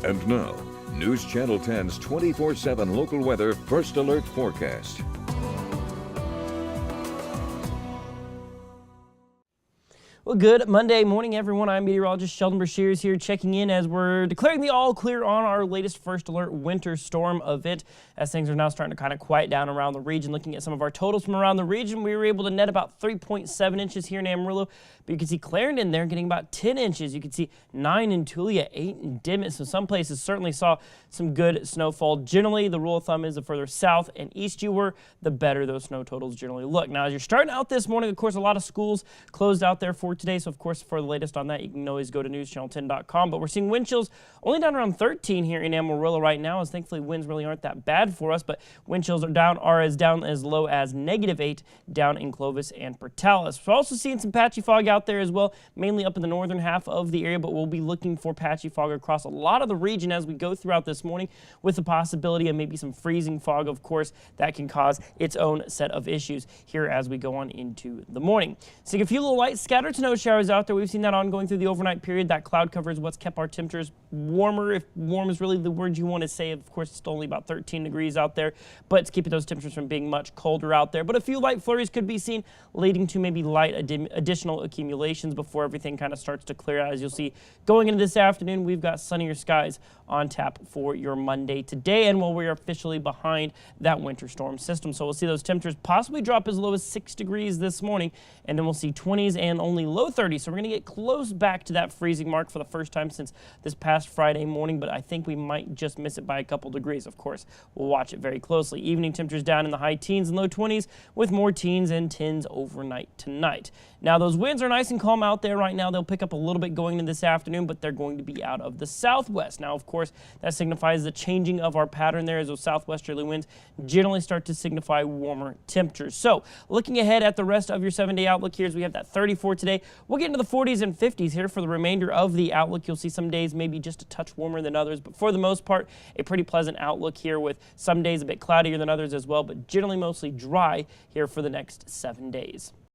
And now, News Channel 10's 24/7 local weather first alert forecast. Well, good Monday morning, everyone. I'm meteorologist Sheldon Brashears here checking in as we're declaring the all clear on our latest first alert winter storm event as things are now starting to kind of quiet down around the region. Looking at some of our totals from around the region, we were able to net about 3.7 inches here in Amarillo, but you can see Clarendon there getting about 10 inches. You can see 9 in Tulia, 8 in Dimmitt. So some places certainly saw some good snowfall. Generally, the rule of thumb is the further south and east you were, the better those snow totals generally look. Now, as you're starting out this morning, of course, a lot of schools closed out there for today. So, of course, for the latest on that, you can always go to newschannel10.com. But we're seeing wind chills only down around 13 here in Amarillo right now, as thankfully winds really aren't that bad for us. But wind chills are down as low as -8 down in Clovis and Portales. We're also seeing some patchy fog out there as well, mainly up in the northern half of the area. But we'll be looking for patchy fog across a lot of the region as we go throughout this morning, with the possibility of maybe some freezing fog, of course, that can cause its own set of issues here as we go on into the morning. Seeing a few little light scattered snow showers out there. We've seen that ongoing through the overnight period. That cloud cover is what's kept our temperatures warmer, if warm is really the word you want to say. Of course, it's only about 13 degrees out there, but it's keeping those temperatures from being much colder out there. But a few light flurries could be seen, leading to maybe light additional accumulations before everything kind of starts to clear out. As you'll see, going into this afternoon, we've got sunnier skies on tap for your Monday today, and while we are officially behind that winter storm system. So we'll see those temperatures possibly drop as low as 6 degrees this morning, and then we'll see 20s and only low 30s. So we're going to get close back to that freezing mark for the first time since this past Friday morning, but I think we might just miss it by a couple degrees. Of course, we'll watch it very closely. Evening temperatures down in the high teens and low 20s, with more teens and 10s overnight tonight. Now, those winds are nice and calm out there right now. They'll pick up a little bit going into this afternoon, but they're going to be out of the southwest. Now, of course, that signifies the changing of our pattern there, as those southwesterly winds generally start to signify warmer temperatures. So, looking ahead at the rest of your 7-day outlook here, as we have that 34 today, we'll get into the 40s and 50s here for the remainder of the outlook. You'll see some days maybe just a touch warmer than others, but for the most part, a pretty pleasant outlook here, with some days a bit cloudier than others as well, but generally mostly dry here for the next 7 days.